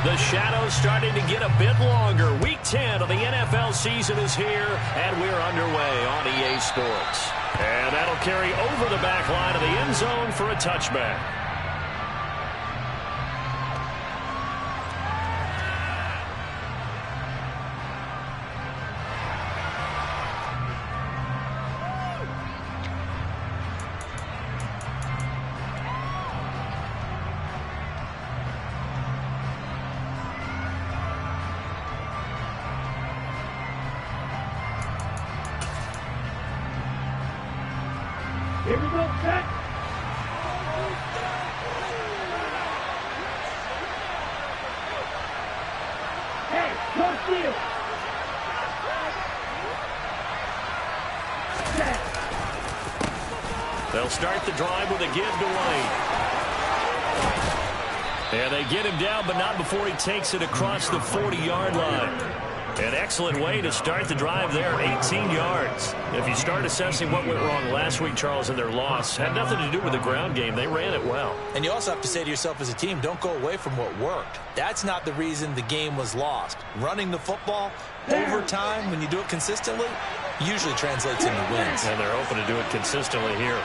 The shadow's starting to get a bit longer. Week 10 of the NFL season is here, and we're underway on EA Sports. And that'll carry over the back line of the end zone for a touchback. Here we go, set. Hey, no steal. Set. They'll start the drive with a give to White. And they get him down, but not before he takes it across the 40-yard line. An excellent way to start the drive there, 18 yards. If you start assessing what went wrong last week, Charles, in their loss, had nothing to do with the ground game. They ran it well. And you also have to say to yourself as a team, don't go away from what worked. That's not the reason the game was lost. Running the football over time, when you do it consistently, usually translates into wins. And they're hoping to do it consistently here.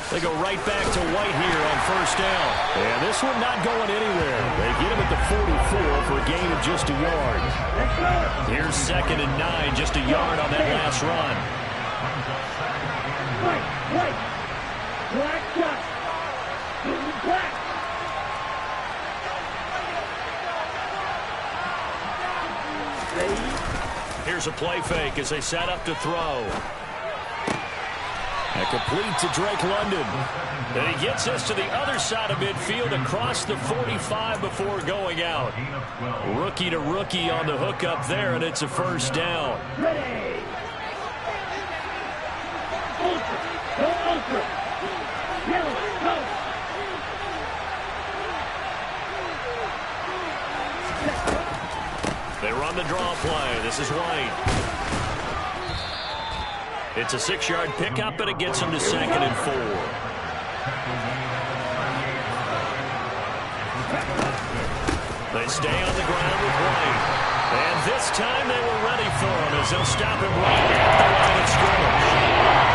They go right back to White here on first down. And this one not going anywhere. They get him at the 44 for a gain of just a yard. Here's 2nd and 9, just a yard on that last run. Here's a play fake as they set up to throw. And complete to Drake London. And he gets us to the other side of midfield across the 45 before going out. Rookie to rookie on the hookup there, and it's a first down. They run the draw play. This is White. It's a 6-yard pickup, and it gets him to 2nd and 4. They stay on the ground with White. And this time they were ready for him as they'll stop him right at the line of scrimmage.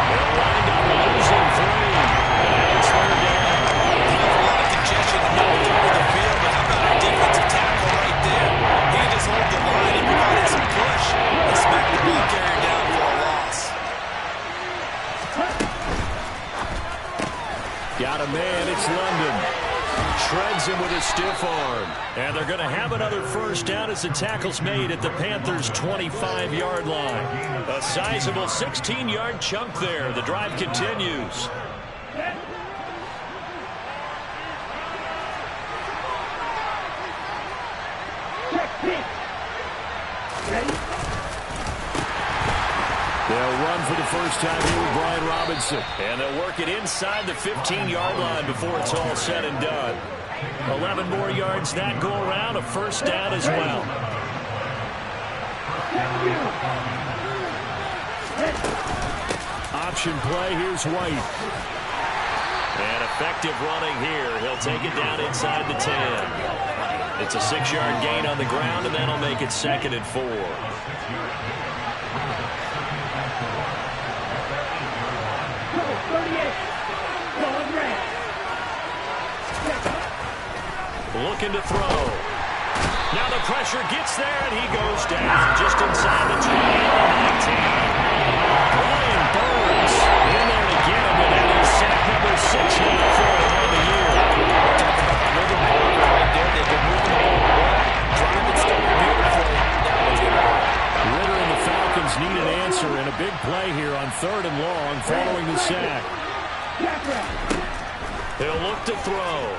They'll wind up losing 3. And it's 3rd down. A lot of congestion in the middle of the field, but how about our defensive tackle right there? He just hold the line and provided some push and smacked the ball carrier down for a loss. Got a man, it's London. Shreds him with a stiff arm. And they're going to have another first down as the tackle's made at the Panthers' 25-yard line. A sizable 16-yard chunk there. The drive continues. They'll run for the first time here with Brian Robinson. And they'll work it inside the 15-yard line before it's all said and done. 11 more yards that go around, a first down as well. Option play, here's White. And effective running here. He'll take it down inside the 10. It's a 6-yard gain on the ground, and that'll make it 2nd and 4. Looking to throw. Now the pressure gets there, and he goes down just inside the 20. Brian Burns in there to get him, and that is sack number 6 now for him on the year. Talk about moving the ball right there. They've been moving the ball well. Driving still beautifully. That one's good. Ritter and the Falcons need an answer, and a big play here on 3rd and long following the sack. They'll look to throw.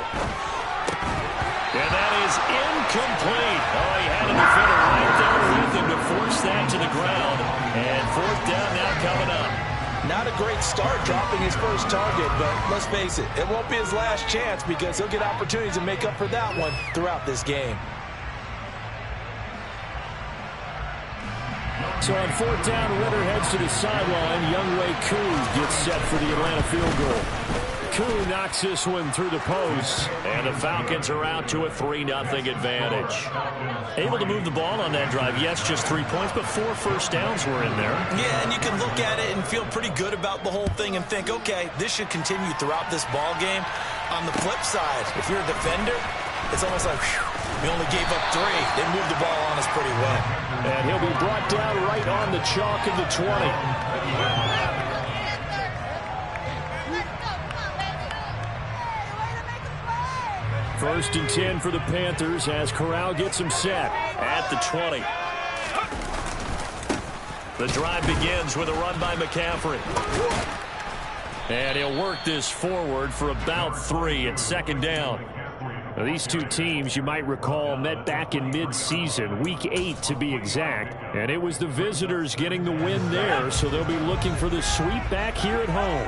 And that is incomplete. Oh, he had a defender right there with him to force that to the ground. And 4th down now coming up. Not a great start dropping his first target, but let's face it, it won't be his last chance because he'll get opportunities to make up for that one throughout this game. So on 4th down, Ritter heads to the sideline. Young Wei Koo gets set for the Atlanta field goal. Koo knocks this one through the post. And the Falcons are out to a 3-0 advantage. Able to move the ball on that drive. Yes, just 3 points, but 4 first downs were in there. Yeah, and you can look at it and feel pretty good about the whole thing and think, okay, this should continue throughout this ball game. On the flip side, if you're a defender, it's almost like, whew, we only gave up 3. They moved the ball on us pretty well. And he'll be brought down right on the chalk of the 20. First and 10 for the Panthers as Corral gets him set at the 20. The drive begins with a run by McCaffrey. And he'll work this forward for about 3 at second down. Now, these two teams, you might recall, met back in mid-season, week 8 to be exact. And it was the visitors getting the win there, so they'll be looking for the sweep back here at home.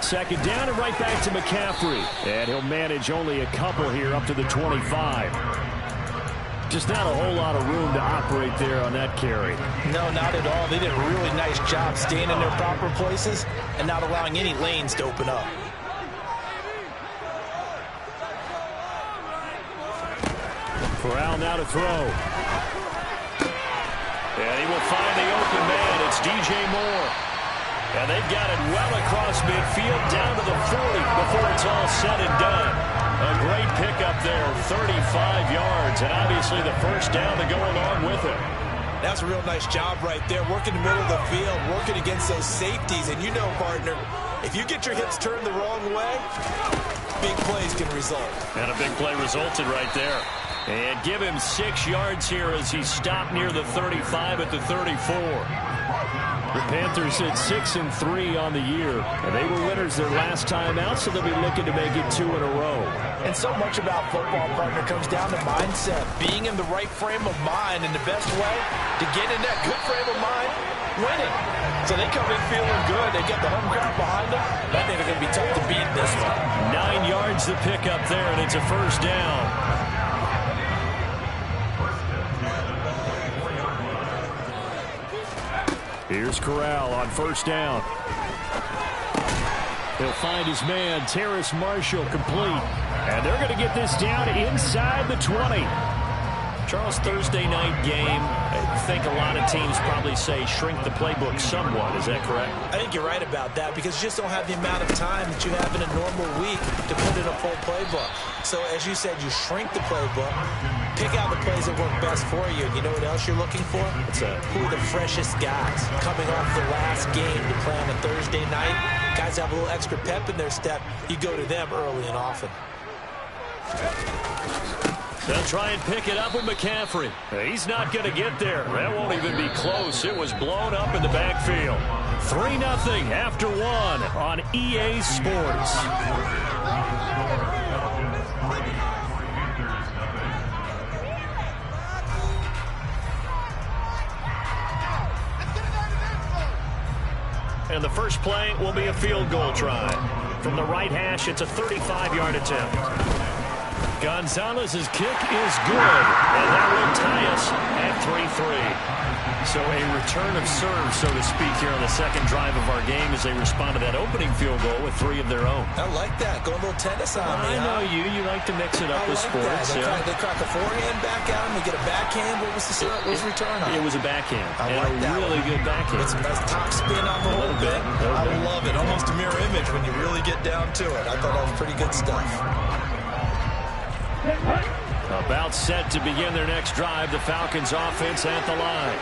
Second down and right back to McCaffrey. And he'll manage only a couple here up to the 25. Just not a whole lot of room to operate there on that carry. No, not at all. They did a really nice job staying in their proper places and not allowing any lanes to open up. Corral now to throw. And he will find the open man. It's DJ Moore. And they've got it well across midfield down to the 40 before it's all said and done. A great pickup there, 35 yards, and obviously the first down to go along with it. That's a real nice job right there, working the middle of the field, working against those safeties. And you know, partner, if you get your hips turned the wrong way, big plays can result. And a big play resulted right there. And give him 6 yards here as he stopped near the 35 at the 34. The Panthers at 6-3 on the year, and they were winners their last time out, so they'll be looking to make it 2 in a row. And so much about football, partner, comes down to mindset, being in the right frame of mind, and the best way to get in that good frame of mind, winning. So they come in feeling good. They get the home crowd behind them. I think they're going to be tough to beat this one. 9 yards to pick up there, and it's a first down. Here's Corral on first down. He'll find his man, Terrace Marshall, complete. And they're going to get this down inside the 20. Charles, Thursday night game, I think a lot of teams probably say shrink the playbook somewhat. Is that correct? I think you're right about that because you just don't have the amount of time that you have in a normal week to put in a full playbook. So as you said, you shrink the playbook, pick out the plays that work best for you. And you know what else you're looking for? Who are the freshest guys coming off the last game to play on a Thursday night? Guys have a little extra pep in their step. You go to them early and often. They'll try and pick it up with McCaffrey. He's not going to get there. That won't even be close. It was blown up in the backfield. 3-0 after 1 on EA Sports. And the first play will be a field goal try. From the right hash, it's a 35-yard attempt. Gonzalez's kick is good, and that will tie us at 3-3. So a return of serve, so to speak, here on the second drive of our game as they respond to that opening field goal with 3 of their own. I like that. Go a little tennis on me. I know you. You like to mix it up with sports. They crack a forehand back at him. They get a backhand. What was the return on? It was a backhand. I like that. Really good backhand. It's a nice top spin on the whole bit. I love it. Almost a mirror image when you really get down to it. I thought that was pretty good stuff. About set to begin their next drive, the Falcons offense at the line.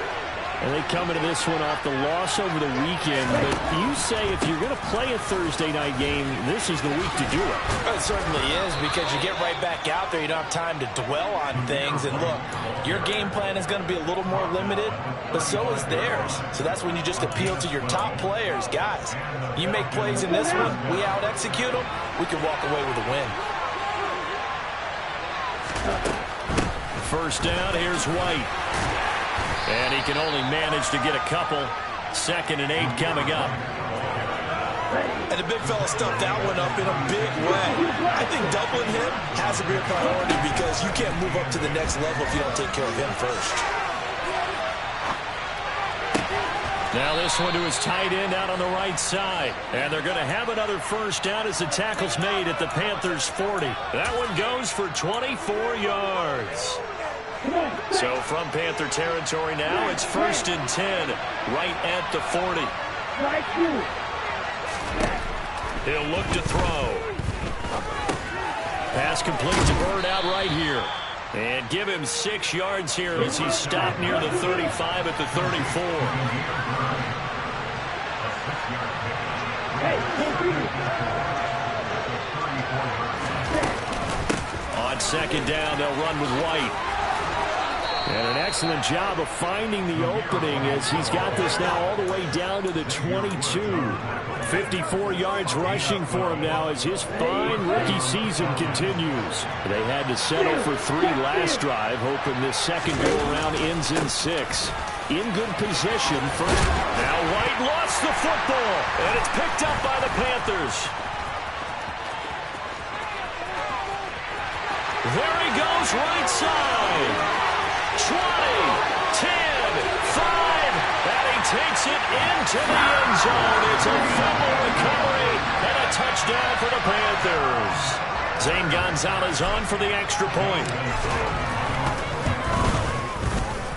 And they come into this one off the loss over the weekend. But you say if you're going to play a Thursday night game, this is the week to do it. Well, it certainly is because you get right back out there. You don't have time to dwell on things. And look, your game plan is going to be a little more limited, but so is theirs. So that's when you just appeal to your top players. Guys, you make plays in this one, we out-execute them, we can walk away with a win. First down, here's White. And he can only manage to get a couple. 2nd and 8 coming up. And the big fella stuffed that one up in a big way. I think doubling him has to be a priority because you can't move up to the next level if you don't take care of him first. Now this one to his tight end out on the right side. And they're going to have another first down as the tackle's made at the Panthers 40. That one goes for 24 yards. So from Panther territory now, it's 1st and 10 right at the 40. He'll look to throw. Pass complete to Bird out right here. And give him 6 yards here as he's stopped near the 35 at the 34. On 2nd down, they'll run with White. And an excellent job of finding the opening as he's got this now all the way down to the 22. 54 yards rushing for him now as his fine rookie season continues. They had to settle for 3 last drive, hoping this second go-around ends in 6. In good position for... Now White lost the football, and it's picked up by the Panthers. There he goes, right side. 20, 10, 5, and he takes it into the end zone. It's a fumble recovery and a touchdown for the Panthers. Zane Gonzalez on for the extra point.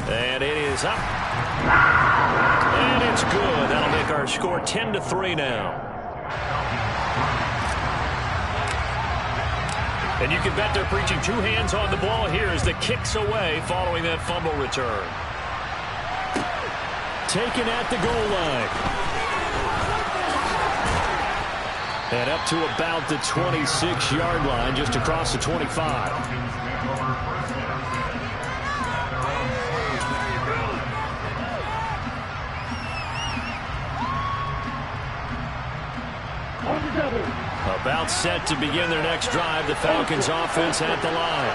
And it is up. And it's good. That'll make our score 10-3 now. And you can bet they're preaching 2 hands on the ball here as the kick's away following that fumble return. Taken at the goal line. And up to about the 26-yard line, just across the 25. About set to begin their next drive. The Falcons offense at the line.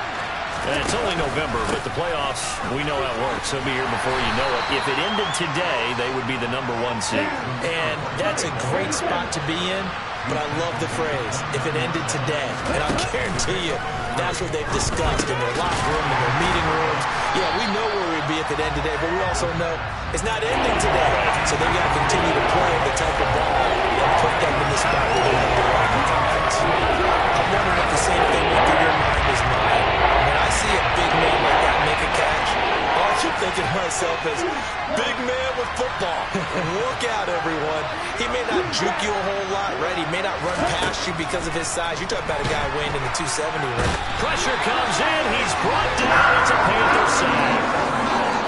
And it's only November, but the playoffs, we know how it works. They'll be here before you know it. If it ended today, they would be the #1 seed. And that's a great spot to be in, but I love the phrase, if it ended today. And I'll guarantee you, that's what they've discussed in their locker room, in their meeting rooms. Yeah, we know where we'd be at the end today, but we also know it's not ending today. So they've got to continue to play the type of ball and put them in the spot where they have the right conference. I'm wondering if the same thing went through your mind as mine. When I see a big man like that make a catch, all I keep thinking to myself is, big man with football. Look out, everyone. He may not juke you a whole lot, right? He may not run past you because of his size. You're talking about a guy weighing in the 270 range. Pressure comes in. He's brought down. It's a Panther sack.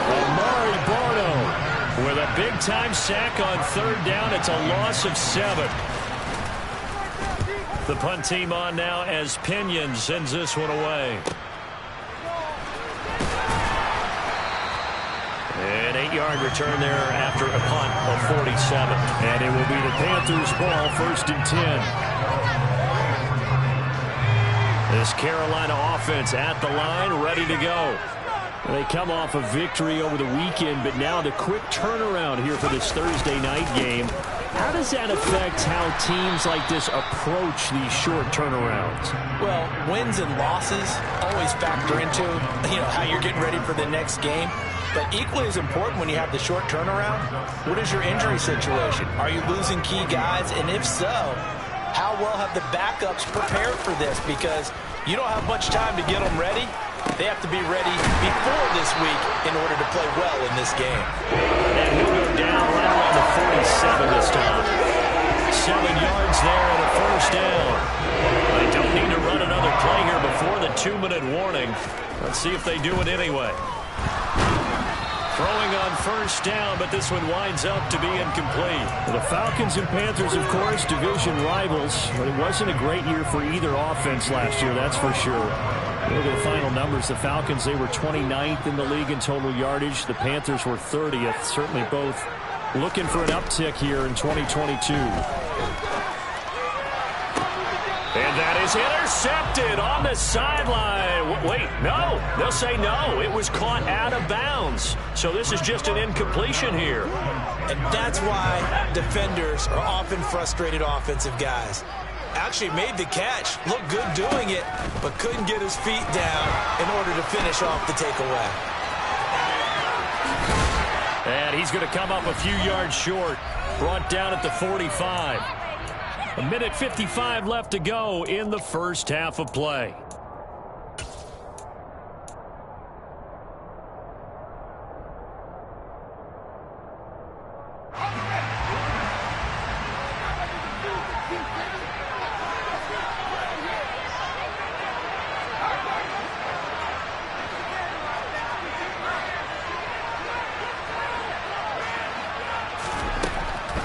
Amari Barno with a big-time sack on 3rd down. It's a loss of 7. The punt team on now as Pinion sends this one away. An 8-yard return there after a punt of 47. And it will be the Panthers' ball, 1st and 10. This Carolina offense at the line, ready to go. They come off a victory over the weekend, but now the quick turnaround here for this Thursday night game. How does that affect how teams like this approach these short turnarounds? Well, wins and losses always factor into, how you're getting ready for the next game. But equally as important when you have the short turnaround, what is your injury situation? Are you losing key guys? And if so, how well have the backups prepared for this? Because you don't have much time to get them ready. They have to be ready before this week in order to play well in this game. And he'll go down right around the 47 this time. 7 yards there and a 1st down. They don't need to run another play here before the 2-minute warning. Let's see if they do it anyway. Throwing on 1st down, but this one winds up to be incomplete. The Falcons and Panthers, of course, division rivals. But it wasn't a great year for either offense last year, that's for sure. Look at the final numbers. The Falcons, they were 29th in the league in total yardage. The Panthers were 30th. Certainly both looking for an uptick here in 2022. And that is intercepted on the sideline. Wait, no. They'll say no. It was caught out of bounds. So this is just an incompletion here. And that's why defenders are often frustrated offensive guys. Actually made the catch, looked good doing it, but couldn't get his feet down in order to finish off the takeaway. And he's going to come up a few yards short. Brought down at the 45. 1:55 left to go in the first half of play.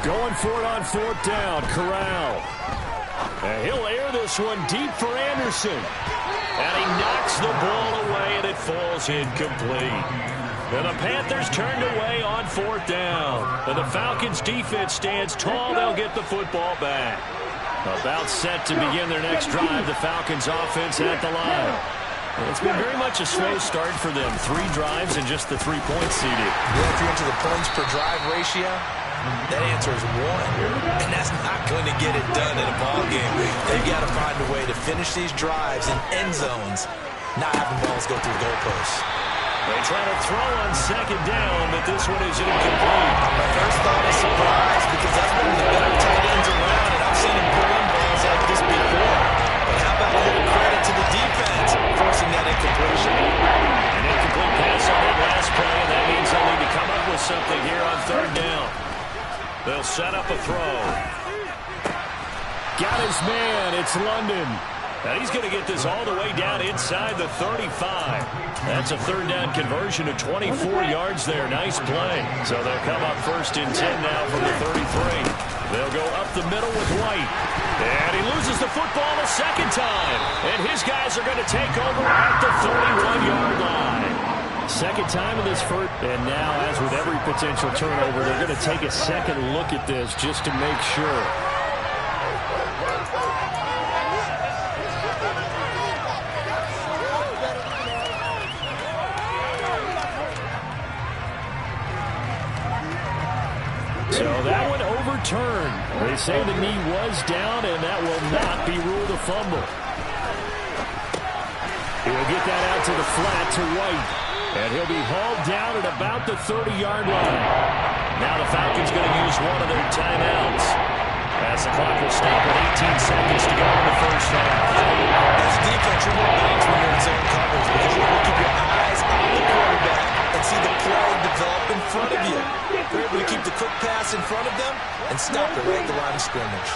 Going for it on fourth down. Corral. And he'll air this one deep for Anderson. And he knocks the ball away, and it falls incomplete. And the Panthers turned away on fourth down. And the Falcons defense stands tall. They'll get the football back. About set to begin their next drive. The Falcons offense at the line. It's been very much a slow start for them. 3 drives and just the 3 points seeded. Yeah, if you're into the points per drive ratio, that answer is 1. And that's not going to get it done in a ball game. They've got to find a way to finish these drives in end zones, not having balls go through goalposts. They try to throw on second down, but this one is incomplete. My first thought is surprise, because that's one of the better tight ends around, and I've seen him pull in balls like this before. But how about a little credit to the defense forcing that incompletion? An incomplete pass on that last play, and that means they'll need to come up with something here on third down. They'll set up a throw. Got his man. It's London. And he's going to get this all the way down inside the 35. That's a third down conversion of 24 yards there. Nice play. So they'll come up first and 10 now from the 33. They'll go up the middle with White. And he loses the football a second time. And his guys are going to take over at the 31-yard line. Second time in this first. And now, as with every potential turnover, they're going to take a second look at this just to make sure. So that one overturned. They say the knee was down, and that will not be ruled a fumble. He'll get that out to the flat to White. And he'll be hauled down at about the 30-yard line. Now the Falcons going to use one of their timeouts. As the clock will stop with 18 seconds to go in the first half. As defense, you're more balanced when you're in zone coverage because you're able to keep your eyes on the quarterback and see the play develop in front of you. They're able to keep the quick pass in front of them and stop it right at the line of scrimmage.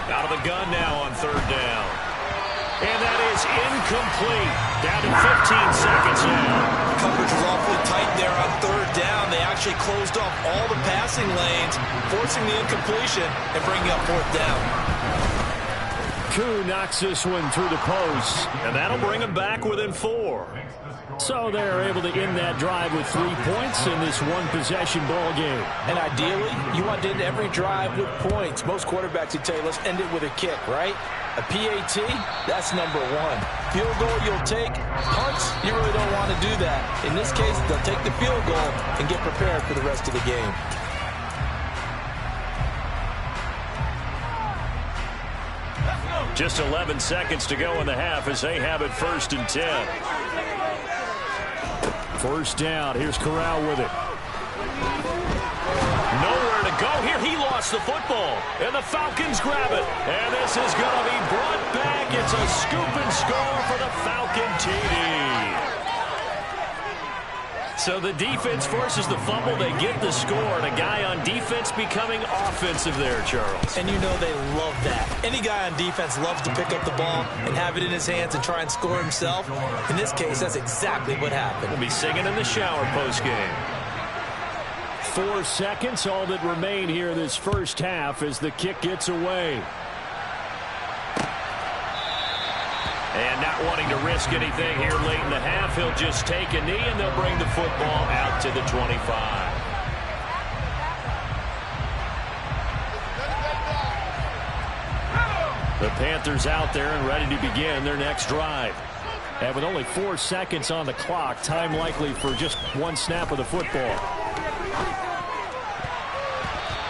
Out of the gun now on third down. And that is incomplete. Down to 15 seconds now. Coverage was awfully tight there on third down. They actually closed off all the passing lanes, forcing the incompletion and bringing up fourth down. Koo knocks this one through the post, and that'll bring them back within 4. So they're able to end that drive with 3 points in this one-possession ball game. And ideally, you want to end every drive with points. Most quarterbacks would tell you, let's end it with a kick, right? A PAT, that's number 1. Field goal you'll take. Punts, you really don't want to do that. In this case, they'll take the field goal and get prepared for the rest of the game. Just 11 seconds to go in the half as they have it first and 10. First down. Here's Corral with it. Nowhere to go here. He lost the football. And the Falcons grab it. And this is going to be brought back. It's a scoop and score for the Falcon TD. So the defense forces the fumble. They get the score. And a guy on defense becoming offensive there, Charles. And you know they love that. Any guy on defense loves to pick up the ball and have it in his hands and try and score himself. In this case, that's exactly what happened. We'll be singing in the shower postgame. 4 seconds, all that remain here in this first half as the kick gets away. And not wanting to risk anything here late in the half, he'll just take a knee and they'll bring the football out to the 25. The Panthers out there and ready to begin their next drive. And with only 4 seconds on the clock, time likely for just one snap of the football.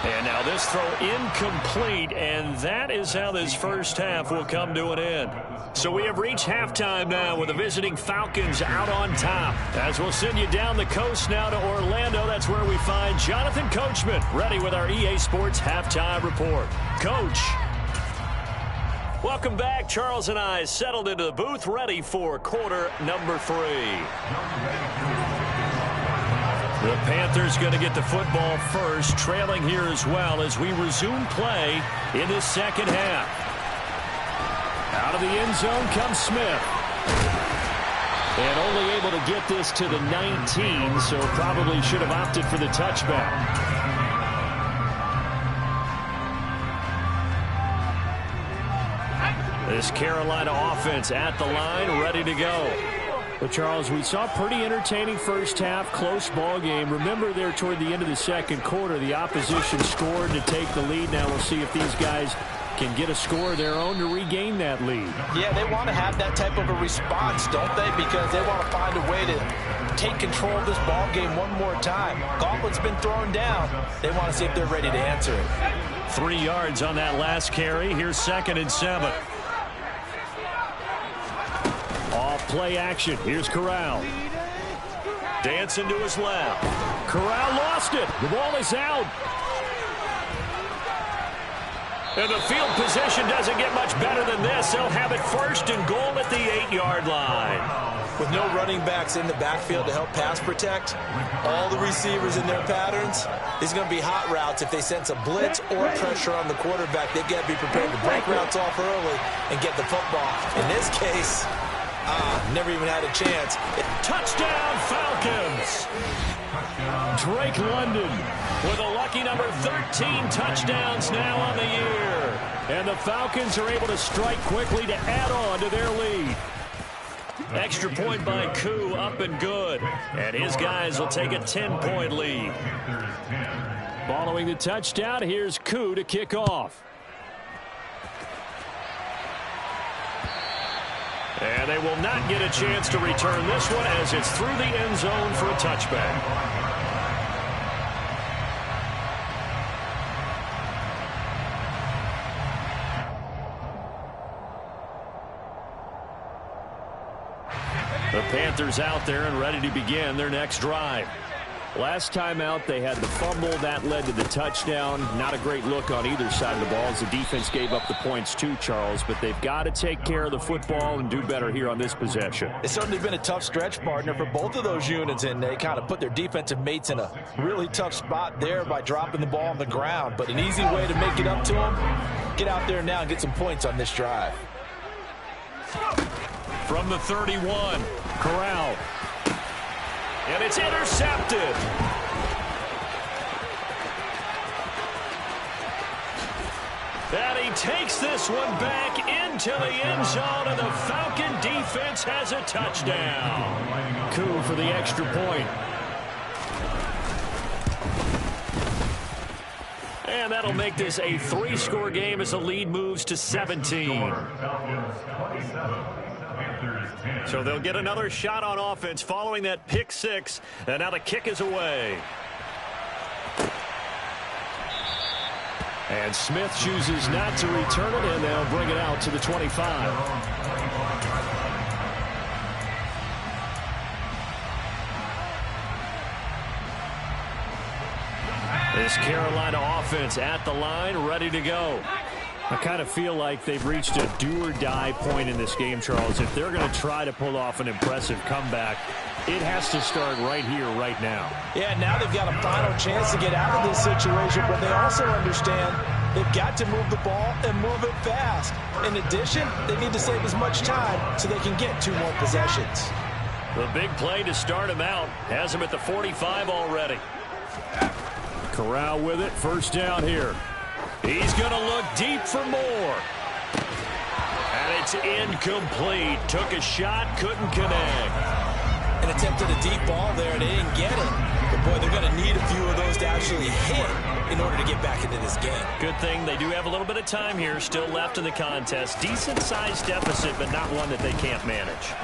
And now Now this throw incomplete, and that is how this first half will come to an end. So we have reached halftime now with the visiting Falcons out on top. As we'll send you down the coast now to Orlando, that's where we find Jonathan Coachman ready with our EA Sports Halftime Report. Coach. Welcome back. Charles and I settled into the booth ready for quarter number 3. The Panthers going to get the football first, trailing here as well as we resume play in the second half. Out of the end zone comes Smith. And only able to get this to the 19, so probably should have opted for the touchback. This Carolina offense at the line, ready to go. But, Charles, we saw a pretty entertaining first half, close ball game. Remember there toward the end of the second quarter, the opposition scored to take the lead. Now we'll see if these guys can get a score of their own to regain that lead. Yeah, they want to have that type of a response, don't they? Because they want to find a way to take control of this ball game one more time. Gauntlet's been thrown down. They want to see if they're ready to answer it. 3 yards on that last carry. Here's 2nd and 7. Off play action. Here's Corral. Dancing to his left. Corral lost it. The ball is out. And the field position doesn't get much better than this. They'll have it 1st and goal at the 8-yard line. With no running backs in the backfield to help pass protect, all the receivers in their patterns, these are going to be hot routes. If they sense a blitz or pressure on the quarterback, they've got to be prepared to break routes off early and get the football. In this case, never even had a chance. Touchdown, Falcons! Drake London with a lucky number 13 touchdowns now on the year. And the Falcons are able to strike quickly to add on to their lead. Extra point by Koo, up and good. And his guys will take a 10-point lead. Following the touchdown, here's Koo to kick off. And they will not get a chance to return this one as it's through the end zone for a touchback. The Panthers out there and ready to begin their next drive. Last time out, they had the fumble. That led to the touchdown. Not a great look on either side of the ball as the defense gave up the points too, Charles. But they've got to take care of the football and do better here on this possession. It's certainly been a tough stretch, partner, for both of those units, and they kind of put their defensive mates in a really tough spot there by dropping the ball on the ground. But an easy way to make it up to them, get out there now and get some points on this drive. From the 31, Corral. And it's intercepted. And he takes this one back into the end zone, and the Falcon defense has a touchdown. Koo for the extra point. And that'll make this a 3-score game as the lead moves to 17. So they'll get another shot on offense following that pick 6. And now the kick is away. And Smith chooses not to return it, and they'll bring it out to the 25. This Carolina offense at the line, ready to go. I kind of feel like they've reached a do-or-die point in this game, Charles. If they're going to try to pull off an impressive comeback, it has to start right here, right now. Yeah, now they've got a final chance to get out of this situation, but they also understand they've got to move the ball and move it fast. In addition, they need to save as much time so they can get 2 more possessions. The big play to start him out has him at the 45 already. Corral with it, 1st down here. He's going to look deep for more. And it's incomplete. Took a shot, couldn't connect. And attempted a deep ball there, and they didn't get it. But, boy, they're going to need a few of those to actually hit in order to get back into this game. Good thing they do have a little bit of time here still left in the contest. Decent-sized deficit, but not one that they can't manage.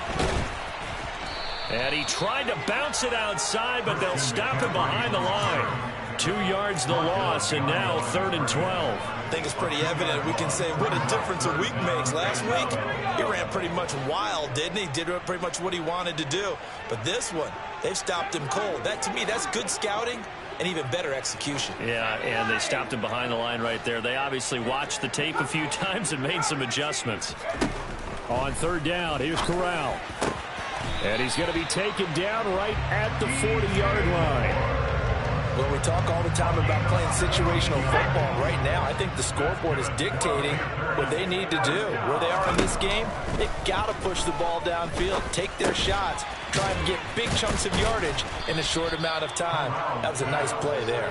And he tried to bounce it outside, but they'll stop him behind the line. 2 yards the loss, and now 3rd and 12. I think it's pretty evident. We can say what a difference a week makes. Last week, he ran pretty much wild, didn't he? Did pretty much what he wanted to do. But this one, they've stopped him cold. That, to me, that's good scouting and even better execution. Yeah, and they stopped him behind the line right there. They obviously watched the tape a few times and made some adjustments. On 3rd down, here's Corral. And he's going to be taken down right at the 40-yard line. Well, we talk all the time about playing situational football. Right now, I think the scoreboard is dictating what they need to do. Where they are in this game, they've got to push the ball downfield, take their shots, try and get big chunks of yardage in a short amount of time. That was a nice play there.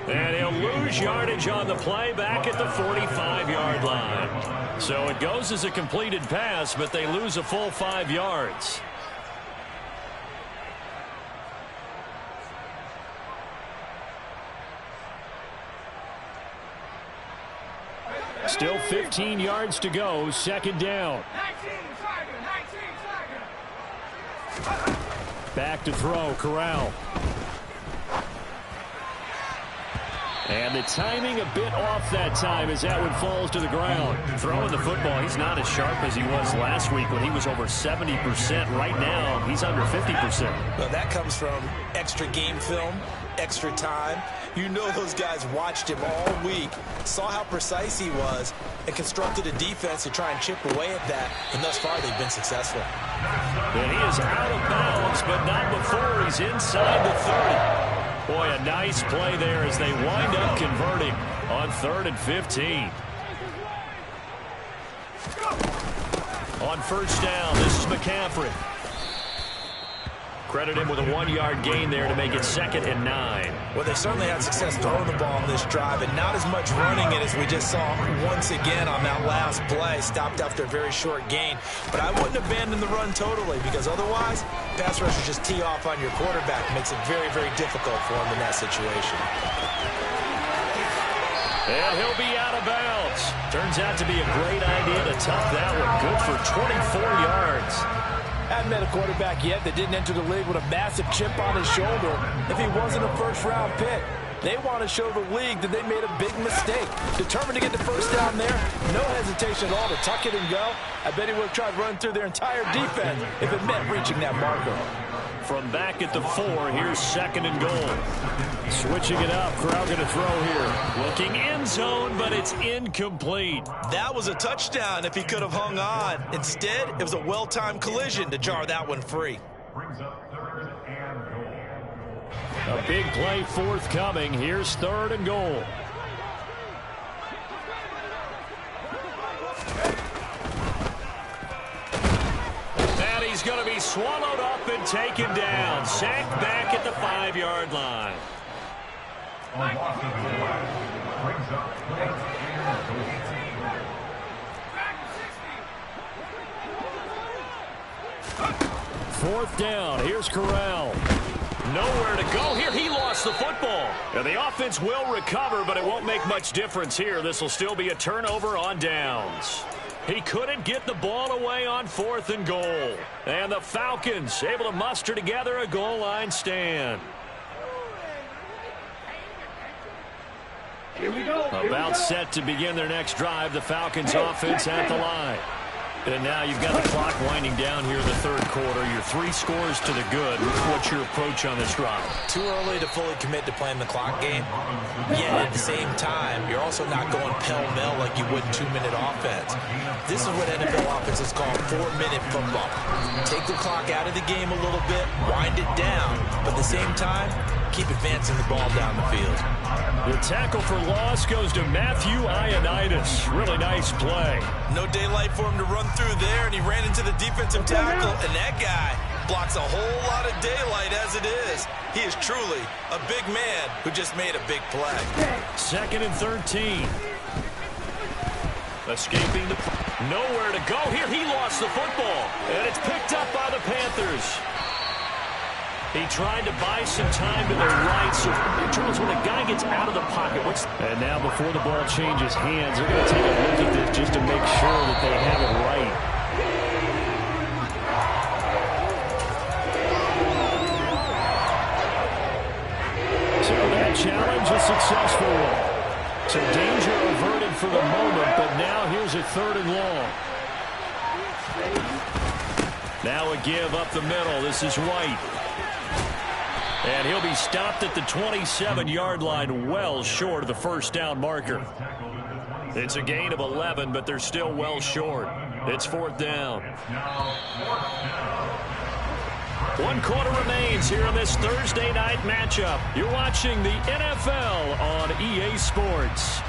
And he'll lose yardage on the play back at the 45-yard line. So it goes as a completed pass, but they lose a full 5 yards. Still 15 yards to go, 2nd down. Back to throw, Corral. And the timing a bit off that time as that one falls to the ground. Throwing the football, he's not as sharp as he was last week when he was over 70%. Right now, he's under 50%. Well, that comes from extra game film, extra time. You know those guys watched him all week, saw how precise he was, and constructed a defense to try and chip away at that. And thus far, they've been successful. And he is out of bounds, but not before he's inside the 30. Boy, a nice play there as they wind up converting on 3rd and 15. On 1st down, this is McCaffrey. Credit him with a 1-yard gain there to make it 2nd and 9. Well, they certainly had success throwing the ball on this drive, and not as much running it as we just saw once again on that last play. Stopped after a very short gain. But I wouldn't abandon the run totally, because otherwise, pass rushers just tee off on your quarterback. It makes it very, very difficult for him in that situation. And he'll be out of bounds. Turns out to be a great idea to tuck that one. Good for 24 yards. Haven't met a quarterback yet that didn't enter the league with a massive chip on his shoulder if he wasn't a 1st-round pick. They want to show the league that they made a big mistake. Determined to get the 1st down there, no hesitation at all to tuck it and go. I bet he would have tried running through their entire defense if it meant reaching that marker. From back at the 4, here's 2nd and goal. Switching it up, Corral going to throw here. Looking end zone, but it's incomplete. That was a touchdown if he could have hung on. Instead, it was a well-timed collision to jar that one free. A big play forthcoming. Here's 3rd and goal. And he's going to be swallowed up and taken down. Sacked back at the 5-yard line. Fourth down. Here's Corral. Nowhere to go here. He lost the football. And the offense will recover, but it won't make much difference here. This will still be a turnover on downs. He couldn't get the ball away on 4th and goal. And the Falcons able to muster together a goal line stand. Here we go. About set to begin their next drive. The Falcons offense at the line. And now you've got the clock winding down here in the 3rd quarter. You're 3 scores to the good. What's your approach on this drive? Too early to fully commit to playing the clock game. Yet at the same time, you're also not going pell-mell like you would 2-minute offense. This is what NFL offenses call 4-minute football. Take the clock out of the game a little bit, wind it down, but at the same time, keep advancing the ball down the field. The tackle for loss goes to Mafia. Really nice play. No daylight for him to run through there, and he ran into the defensive tackle, and that guy blocks a whole lot of daylight as it is. He is truly a big man who just made a big play. 2nd and 13. Escaping the... Nowhere to go here. He lost the football, and it's picked up by the Panthers. He tried to buy some time to the right. So, Charles, when a guy gets out of the pocket, and now before the ball changes hands, they're going to take a look at this just to make sure that they have it right. So that challenge successful one. So danger averted for the moment, but now here's a 3rd and long. Now a give up the middle. This is White. And he'll be stopped at the 27-yard line, well short of the first down marker. It's a gain of 11, but they're still well short. It's 4th down. 1 quarter remains here in this Thursday night matchup. You're watching the NFL on EA Sports.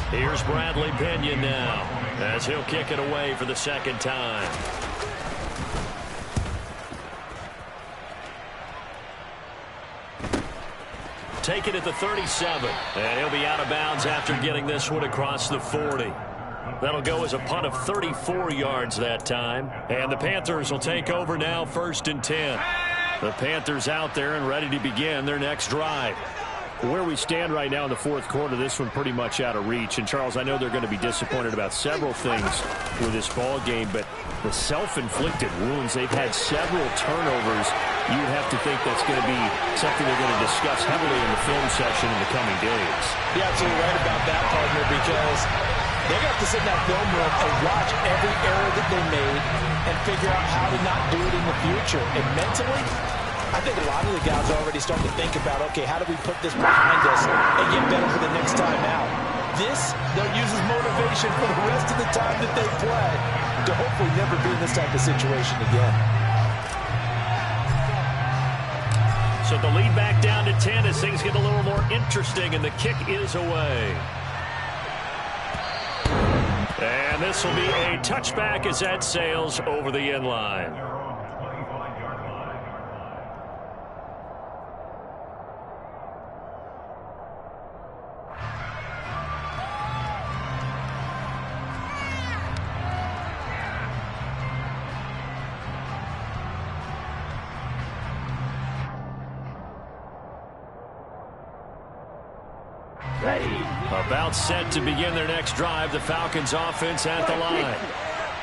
Here's Bradley Pinion now, as he'll kick it away for the 2nd time. Take it at the 37, and he'll be out of bounds after getting this one across the 40. That'll go as a punt of 34 yards that time, and the Panthers will take over now, 1st and 10. The Panthers out there and ready to begin their next drive. Where we stand right now in the 4th quarter, this one pretty much out of reach. And, Charles, I know they're going to be disappointed about several things with this ball game, but the self-inflicted wounds, they've had several turnovers. You'd have to think that's going to be something they're going to discuss heavily in the film session in the coming days. You're absolutely right about that, partner, because they're going to have to sit in that film room and watch every error that they made and figure out how to not do it in the future. And mentally, I think a lot of the guys are already starting to think about, okay, how do we put this behind us and get better for the next time out? This, they'll use as motivation for the rest of the time that they play to hopefully never be in this type of situation again. So the lead back down to 10 as things get a little more interesting, and the kick is away. And this will be a touchback as that sails over the end line. About set to begin their next drive. The Falcons offense at the line.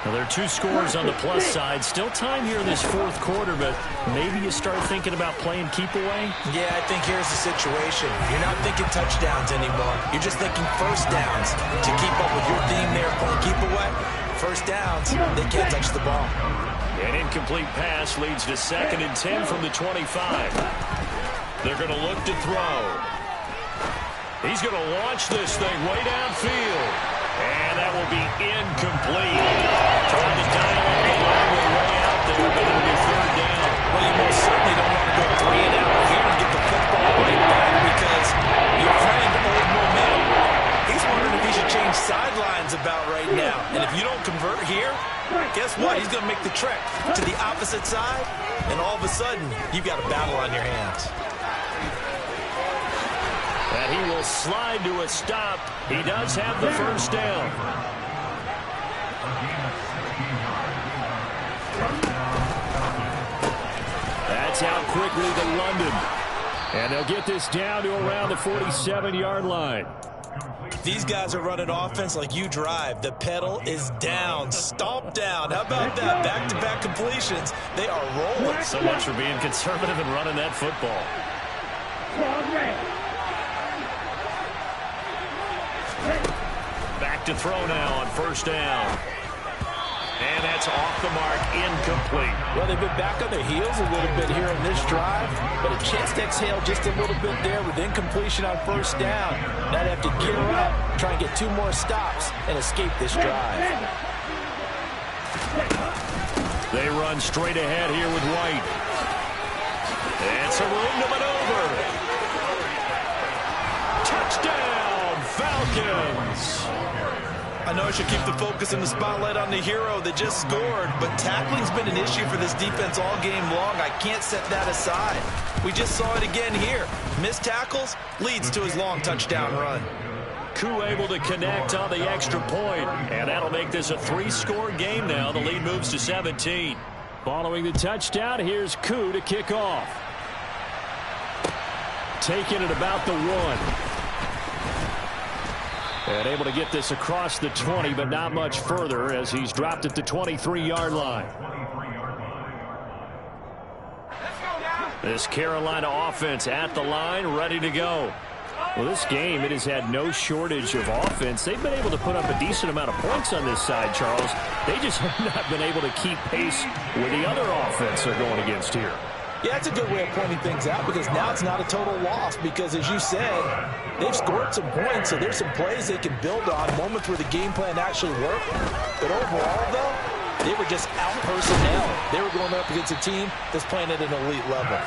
Now, there are 2 scores on the plus side. Still time here in this 4th quarter, but maybe you start thinking about playing keep away? Yeah, I think here's the situation. You're not thinking touchdowns anymore. You're just thinking first downs to keep up with your theme there, playing keep away. First downs, they can't touch the ball. An incomplete pass leads to 2nd and 10 from the 25. They're going to look to throw. He's going to launch this thing way downfield. And that will be incomplete. Trying to dial up the long way out there, but it'll be 3rd down. Well, you most certainly don't want to go 3 and out here and get the football right back because your friend, old momentum, he's wondering if he should change sidelines about right now. And if you don't convert here, guess what? He's going to make the trek to the opposite side, and all of a sudden, you've got a battle on your hands. And he will slide to a stop. He does have the first down. That's out quickly to London. And they'll get this down to around the 47-yard line. These guys are running offense like you drive. The pedal is down, stomp down. How about that? Back-to-back completions. They are rolling. So much for being conservative and running that football. Back to throw now on first down. And that's off the mark, incomplete. Well, they've been back on their heels a little bit here on this drive, but a chance to exhale just a little bit there with incompletion on first down. Now they have to gear up, try and get 2 more stops, and escape this drive. They run straight ahead here with White. And some room to maneuver. Touchdown, Falcons. I know I should keep the focus and the spotlight on the hero that just scored, but tackling's been an issue for this defense all game long. I can't set that aside. We just saw it again here. Missed tackles leads to his long touchdown run. Koo able to connect on the extra point, and that'll make this a 3-score game now. The lead moves to 17. Following the touchdown, here's Koo to kick off. Taking it about the 1. And able to get this across the 20, but not much further as he's dropped at the 23-yard line. This Carolina offense at the line, ready to go. Well, this game, it has had no shortage of offense. They've been able to put up a decent amount of points on this side, Charles. They just have not been able to keep pace with the other offense they're going against here. Yeah, it's a good way of pointing things out because now it's not a total loss because, as you said, they've scored some points, so there's some plays they can build on, moments where the game plan actually worked. But overall, though, they were just out-personnel. They were going up against a team that's playing at an elite level.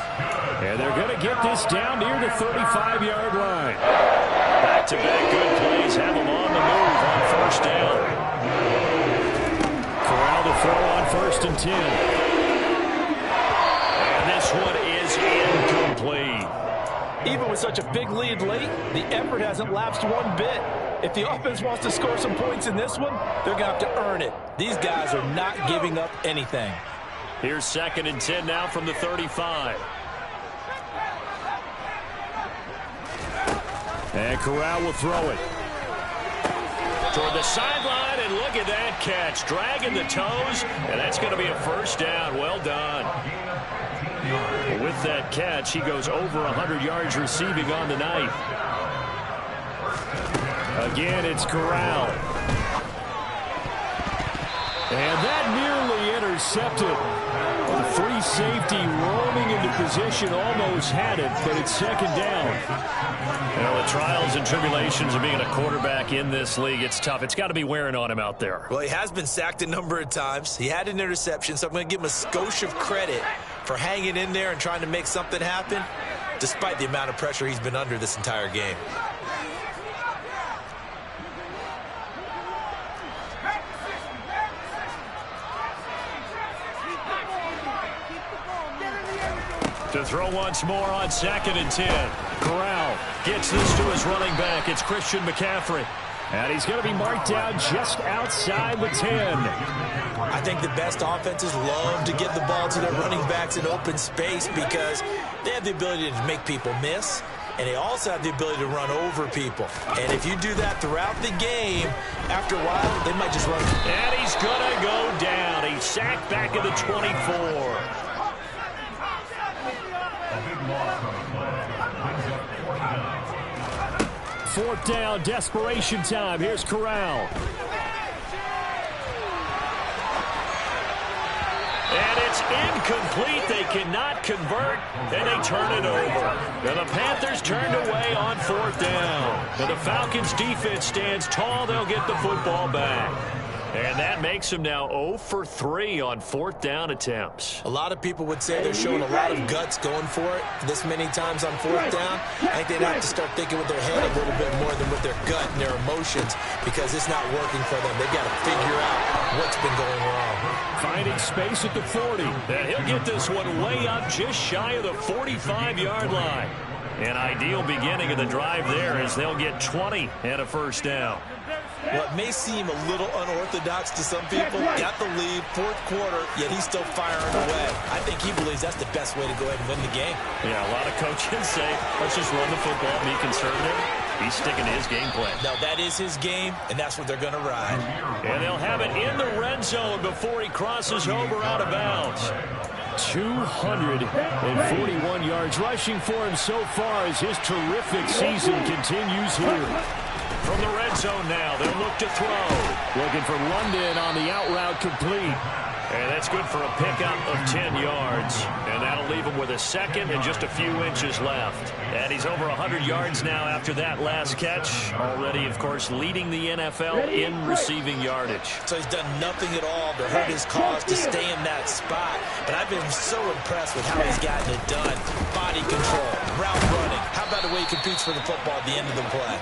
And they're going to get this down near the 35-yard line. Back-to-back good plays have them on the move on first down. Corral to throw on 1st and 10. This one is incomplete. Even with such a big lead late, the effort hasn't lapsed one bit. If the offense wants to score some points in this one, they're going to have to earn it. These guys are not giving up anything. Here's 2nd and 10 now from the 35. And Corral will throw it toward the sideline, and look at that catch. Dragging the toes, and that's going to be a first down. Well done. With that catch, he goes over 100 yards receiving on the night. Again, it's Corral. And that nearly intercepted. The free safety roaming into position almost had it, but it's 2nd down. You know, the trials and tribulations of being a quarterback in this league, it's tough. It's got to be wearing on him out there. Well, he has been sacked a number of times. He had an interception, so I'm going to give him a skosh of credit for hanging in there and trying to make something happen, despite the amount of pressure he's been under this entire game. To throw once more on 2nd and 10. Corral gets this to his running back. It's Christian McCaffrey. And he's going to be marked down just outside the 10. I think the best offenses love to get the ball to their running backs in open space because they have the ability to make people miss, and they also have the ability to run over people. And if you do that throughout the game, after a while, they might just run. And he's going to go down. He's sacked back at the 24. 4th down, desperation time. Here's Corral. And it's incomplete. They cannot convert, and they turn it over. And the Panthers turned away on 4th down. And the Falcons' defense stands tall. They'll get the football back. And that makes them now 0 for 3 on 4th down attempts. A lot of people would say they're showing a lot of guts going for it this many times on 4th down. I think they'd have to start thinking with their head a little bit more than with their gut and their emotions because it's not working for them. They've got to figure out what's been going wrong. Finding space at the 40. And he'll get this one way up just shy of the 45-yard line. An ideal beginning of the drive there as they'll get 20 and a first down. Well, it may seem a little unorthodox to some people. Got the lead, 4th quarter, yet he's still firing away. I think he believes that's the best way to go ahead and win the game. Yeah, a lot of coaches say, let's just run the football, be conservative. He's sticking to his game plan. No, that is his game, and that's what they're going to ride. And they'll have it in the red zone before he crosses over out of bounds. 241 yards rushing for him so far as his terrific season continues here. From the red zone now, they'll look to throw. Looking for London on the out route complete. And that's good for a pickup of 10 yards. And that'll leave him with a 2nd and just a few inches left. And he's over 100 yards now after that last catch. Already, of course, leading the NFL in receiving yardage. So he's done nothing at all to hurt his cause to stay in that spot. But I've been so impressed with how he's gotten it done. Body control, route running. How about the way he competes for the football at the end of the play?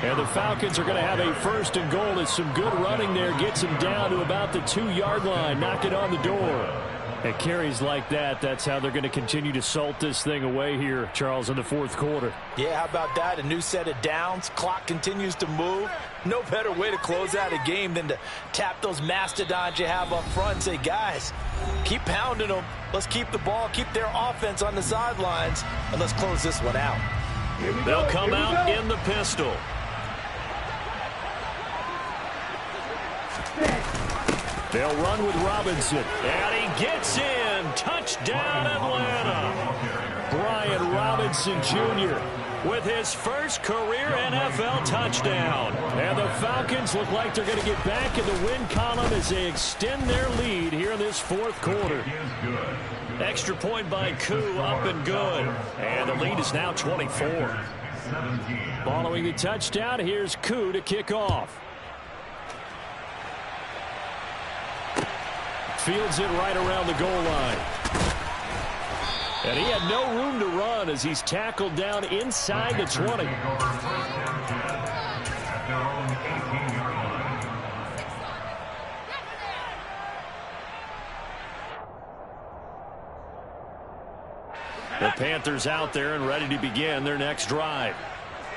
And the Falcons are going to have a 1st and goal as some good running there gets him down to about the 2-yard line. Knock it on the door. At carries like that, that's how they're going to continue to salt this thing away here, Charles, in the 4th quarter. Yeah, how about that? A new set of downs. Clock continues to move. No better way to close out a game than to tap those mastodons you have up front and say, guys, keep pounding them. Let's keep the ball, keep their offense on the sidelines, and let's close this one out. They'll come out in the pistol. They'll run with Robinson. And he gets in. Touchdown, Atlanta. Brian Robinson Jr. with his first career NFL touchdown. And the Falcons look like they're going to get back in the win column as they extend their lead here in this fourth quarter. Extra point by Koo, up and good. And the lead is now 24. Following the touchdown, here's Koo to kick off. Fields it right around the goal line. And he had no room to run as he's tackled down inside the 20. The Panthers out there and ready to begin their next drive.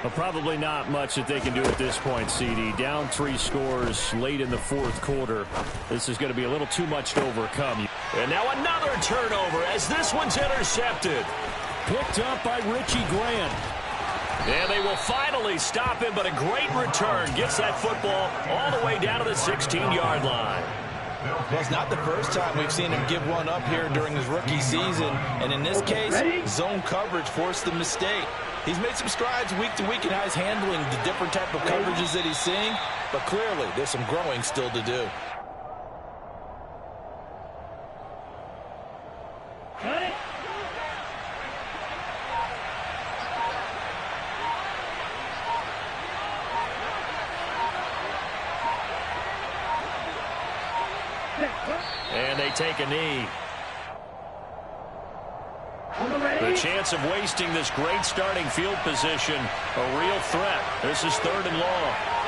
But probably not much that they can do at this point, CD. Down 3 scores late in the fourth quarter. This is going to be a little too much to overcome. And now another turnover as this one's intercepted. Picked up by Richie Grant. And they will finally stop him, but a great return. Gets that football all the way down to the 16-yard line. Well, it's not the first time we've seen him give one up here during his rookie season. And in this case, zone coverage forced the mistake. He's made some strides week to week in how he's handling the different type of coverages that he's seeing. But clearly, there's some growing still to do. And they take a knee. The chance of wasting this great starting field position, a real threat. This is 3rd and long.